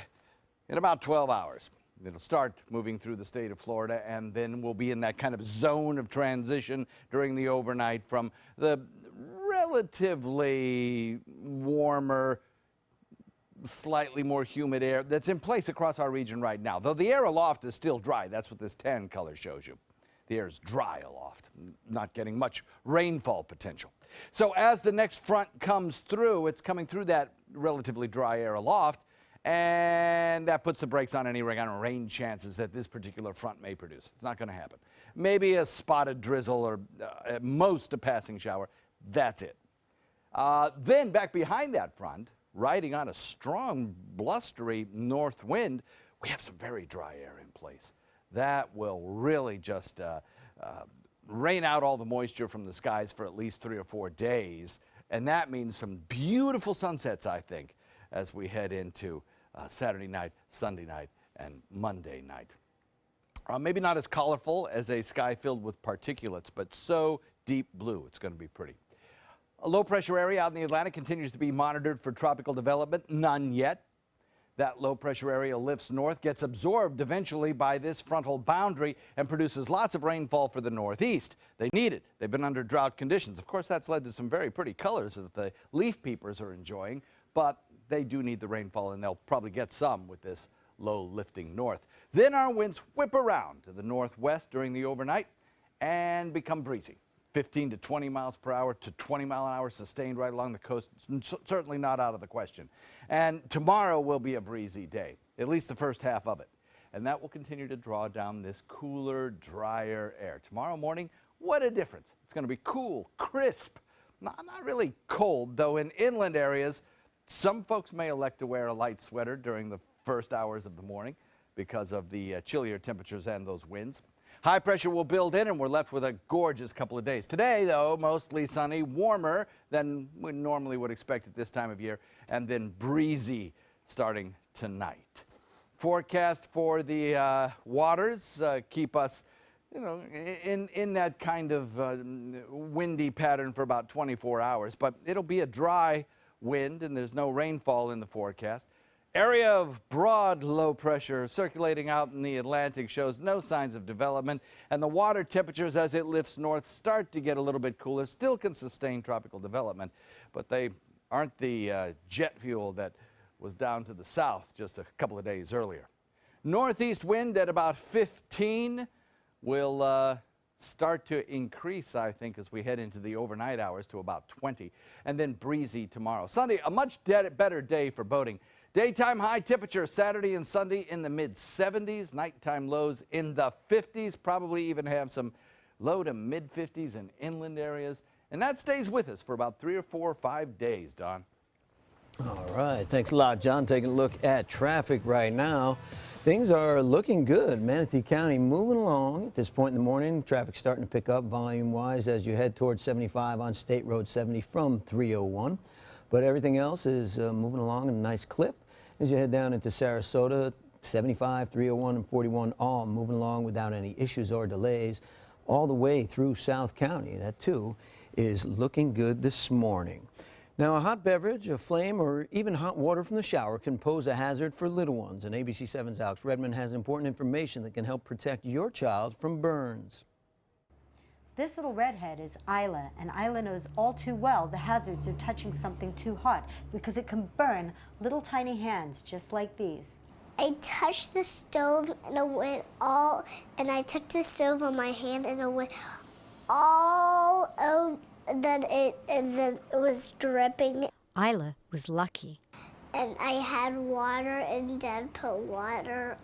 in about 12 hours. It'll start moving through the state of Florida, and then we'll be in that kind of zone of transition during the overnight from the relatively warmer, slightly more humid air that's in place across our region right now. Though the air aloft is still dry. That's what this tan color shows you. The air is dry aloft, not getting much rainfall potential. So as the next front comes through, it's coming through that relatively dry air aloft, and that puts the brakes on any rain chances that this particular front may produce. It's not going to happen. Maybe a spotted drizzle or at most a passing shower. That's it. Then back behind that front, riding on a strong, blustery north wind, we have some very dry air in place. That will really just rain out all the moisture from the skies for at least 3 or 4 days. And that means some beautiful sunsets, I think, as we head into Saturday night, Sunday night, and Monday night. Maybe not as colorful as a sky filled with particulates, but so deep blue, it's going to be pretty. A low-pressure area out in the Atlantic continues to be monitored for tropical development. None yet. That low-pressure area lifts north, gets absorbed eventually by this frontal boundary, and produces lots of rainfall for the northeast. They need it. They've been under drought conditions. Of course, that's led to some very pretty colors that the leaf peepers are enjoying, but they do need the rainfall, and they'll probably get some with this low lifting north. Then our winds whip around to the northwest during the overnight and become breezy. 15 to 20 miles per hour to 20 mile an hour sustained right along the coast. Certainly not out of the question. And tomorrow will be a breezy day, at least the first half of it. And that will continue to draw down this cooler, drier air. Tomorrow morning, what a difference. It's going to be cool, crisp, not really cold, though in inland areas, some folks may elect to wear a light sweater during the first hours of the morning because of the chillier temperatures and those winds. High pressure will build in, and we're left with a gorgeous couple of days. Today, though, mostly sunny, warmer than we normally would expect at this time of year, and then breezy starting tonight. Forecast for the waters keep us, in that kind of windy pattern for about 24 hours. But it'll be a dry wind, and there's no rainfall in the forecast. Area of broad low pressure circulating out in the Atlantic shows no signs of development, and the water temperatures as it lifts north start to get a little bit cooler. Still can sustain tropical development, but they aren't the jet fuel that was down to the south just a couple of days earlier. Northeast wind at about 15 will start to increase, I think, as we head into the overnight hours to about 20, and then breezy tomorrow. Sunday, a much better day for boating. Daytime high temperature Saturday and Sunday in the mid-70s. Nighttime lows in the 50s. Probably even have some low to mid-50s in inland areas. And that stays with us for about 3 or 4 or 5 days, Don. All right. Thanks a lot, John. Taking a look at traffic right now. Things are looking good. Manatee County moving along at this point in the morning. Traffic starting to pick up volume-wise as you head towards 75 on State Road 70 from 301. But everything else is moving along in a nice clip. As you head down into Sarasota, 75, 301, and 41 all moving along without any issues or delays all the way through South County. That, too, is looking good this morning. Now, a hot beverage, a flame, or even hot water from the shower can pose a hazard for little ones. And ABC 7's Alex Redmond has important information that can help protect your child from burns. This little redhead is Isla, and Isla knows all too well the hazards of touching something too hot because it can burn little tiny hands just like these. I touched the stove and it went all, and I touched the stove on my hand and it went all over. Then it was dripping. Isla was lucky. And I had water, and Dad put water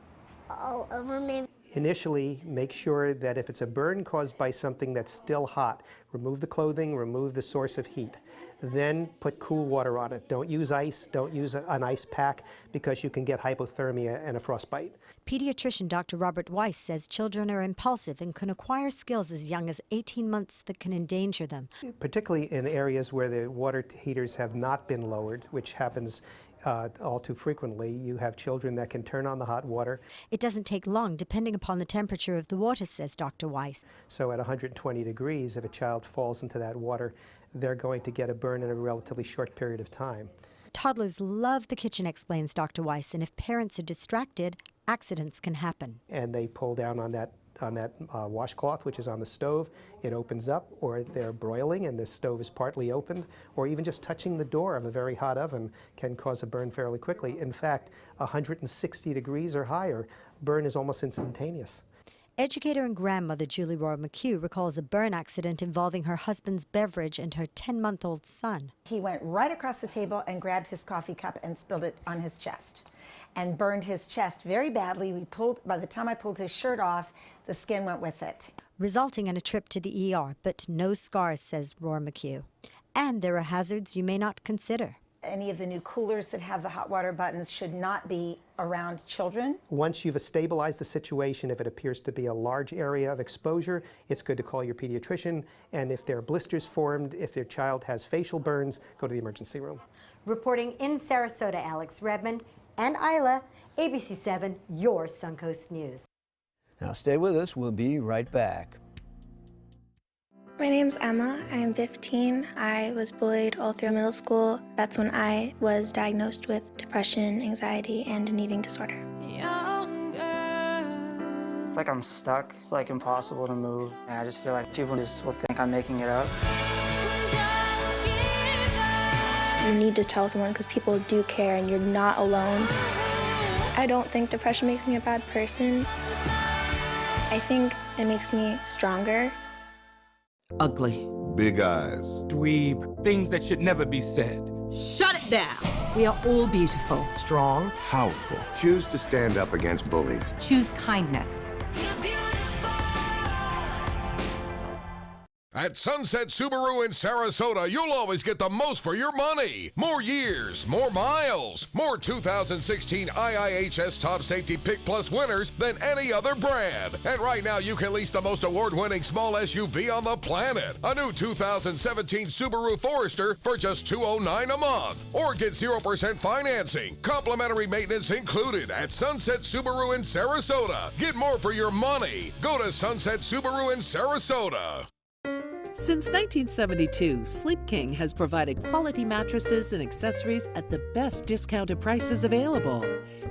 all over me. Initially, make sure that if it's a burn caused by something that's still hot, remove the clothing, remove the source of heat. Then put cool water on it. Don't use ice, don't use an ice pack because you can get hypothermia and a frostbite. Pediatrician Dr. Robert Weiss says children are impulsive and can acquire skills as young as 18 months that can endanger them. Particularly in areas where the water heaters have not been lowered, which happens all too frequently. You have children that can turn on the hot water. It doesn't take long depending upon the temperature of the water, says Dr. Weiss. So at 120 degrees, if a child falls into that water, they're going to get a burn in a relatively short period of time. Toddlers love the kitchen, explains Dr. Weiss, and if parents are distracted, accidents can happen. And they pull down on that washcloth, which is on the stove. It opens up, or they're broiling and the stove is partly opened, or even just touching the door of a very hot oven can cause a burn fairly quickly. In fact, 160 degrees or higher, burn is almost instantaneous. Educator and grandmother Julie Roy McHugh recalls a burn accident involving her husband's beverage and her 10-month-old son. He went right across the table and grabbed his coffee cup and spilled it on his chest and burned his chest very badly. By the time I pulled his shirt off, the skin went with it. Resulting in a trip to the ER, but no scars, says Roy McHugh. And there are hazards you may not consider. Any of the new coolers that have the hot water buttons should not be around children. Once you've stabilized the situation, if it appears to be a large area of exposure, it's good to call your pediatrician. And if there are blisters formed, if your child has facial burns, go to the emergency room. Reporting in Sarasota, Alex Redmond and Isla, ABC 7, your Suncoast News. Now stay with us. We'll be right back. My name's Emma. I am 15. I was bullied all through middle school. That's when I was diagnosed with depression, anxiety, and an eating disorder. It's like I'm stuck. It's like impossible to move. And I just feel like people just will think I'm making it up. You need to tell someone because people do care and you're not alone. I don't think depression makes me a bad person. I think it makes me stronger. Ugly. Big eyes. Dweeb. Things that should never be said. Shut it down. We are all beautiful. Strong. Powerful. Choose to stand up against bullies. Choose kindness. At Sunset Subaru in Sarasota, you'll always get the most for your money. More years, more miles, more 2016 IIHS Top Safety Pick Plus winners than any other brand. And right now, you can lease the most award-winning small SUV on the planet. A new 2017 Subaru Forester for just $209 a month. Or get 0% financing, complimentary maintenance included at Sunset Subaru in Sarasota. Get more for your money. Go to Sunset Subaru in Sarasota. Since 1972, Sleep King has provided quality mattresses and accessories at the best discounted prices available.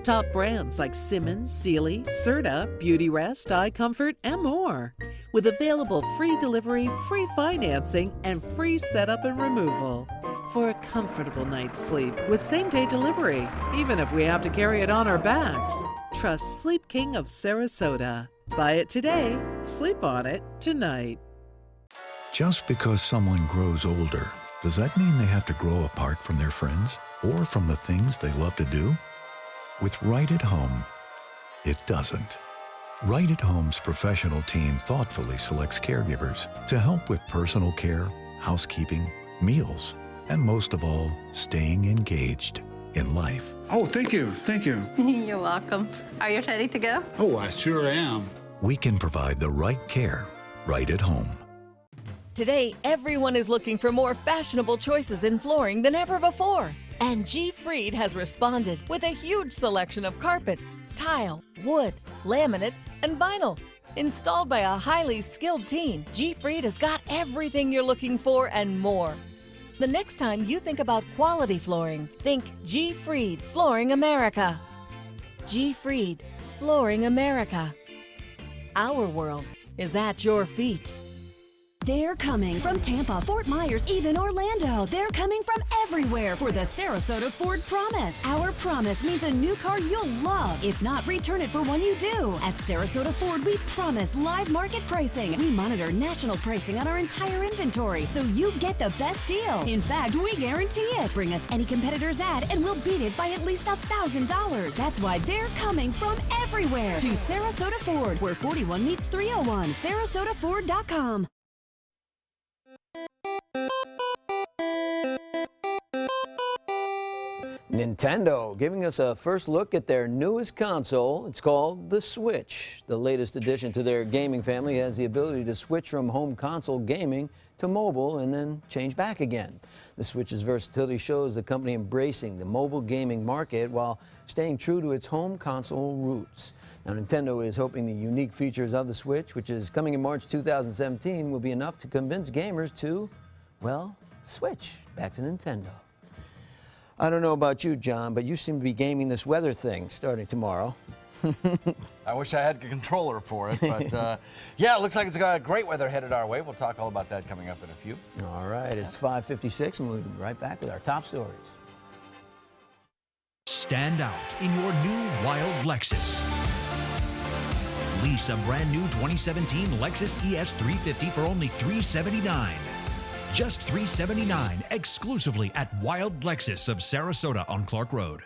Top brands like Simmons, Sealy, Serta, Beautyrest, iComfort, and more. With available free delivery, free financing, and free setup and removal. For a comfortable night's sleep with same-day delivery, even if we have to carry it on our backs. Trust Sleep King of Sarasota. Buy it today, sleep on it tonight. Just because someone grows older, does that mean they have to grow apart from their friends or from the things they love to do? With Right at Home, it doesn't. Right at Home's professional team thoughtfully selects caregivers to help with personal care, housekeeping, meals, and most of all, staying engaged in life. Oh, thank you. Thank you. You're welcome. Are you ready to go? Oh, I sure am. We can provide the right care right at home. Today, everyone is looking for more fashionable choices in flooring than ever before. And G. Fried has responded with a huge selection of carpets, tile, wood, laminate, and vinyl. Installed by a highly skilled team, G. Fried has got everything you're looking for and more. The next time you think about quality flooring, think G. Fried Flooring America. G. Fried Flooring America. Our world is at your feet. They're coming from Tampa, Fort Myers, even Orlando. They're coming from everywhere for the Sarasota Ford Promise. Our promise means a new car you'll love. If not, return it for one you do. At Sarasota Ford, we promise live market pricing. We monitor national pricing on our entire inventory, so you get the best deal. In fact, we guarantee it. Bring us any competitor's ad, and we'll beat it by at least $1,000. That's why they're coming from everywhere to Sarasota Ford, where 41 meets 301. SarasotaFord.com. Nintendo giving us a first look at their newest console. It's called the Switch. The latest addition to their gaming family has the ability to switch from home console gaming to mobile and then change back again. The Switch's versatility shows the company embracing the mobile gaming market while staying true to its home console roots. Now, Nintendo is hoping the unique features of the Switch, which is coming in March 2017, will be enough to convince gamers to, well, switch back to Nintendo. I don't know about you, John, but you seem to be gaming this weather thing starting tomorrow. I wish I had a controller for it, but yeah, it looks like it's got great weather headed our way. We'll talk all about that coming up in a few. All right, it's 5:56, and we'll be right back with our top stories. Stand out in your new wild Lexus. Lease a brand new 2017 Lexus ES 350 for only $379. Just $379 exclusively at Wild Lexus of Sarasota on Clark Road.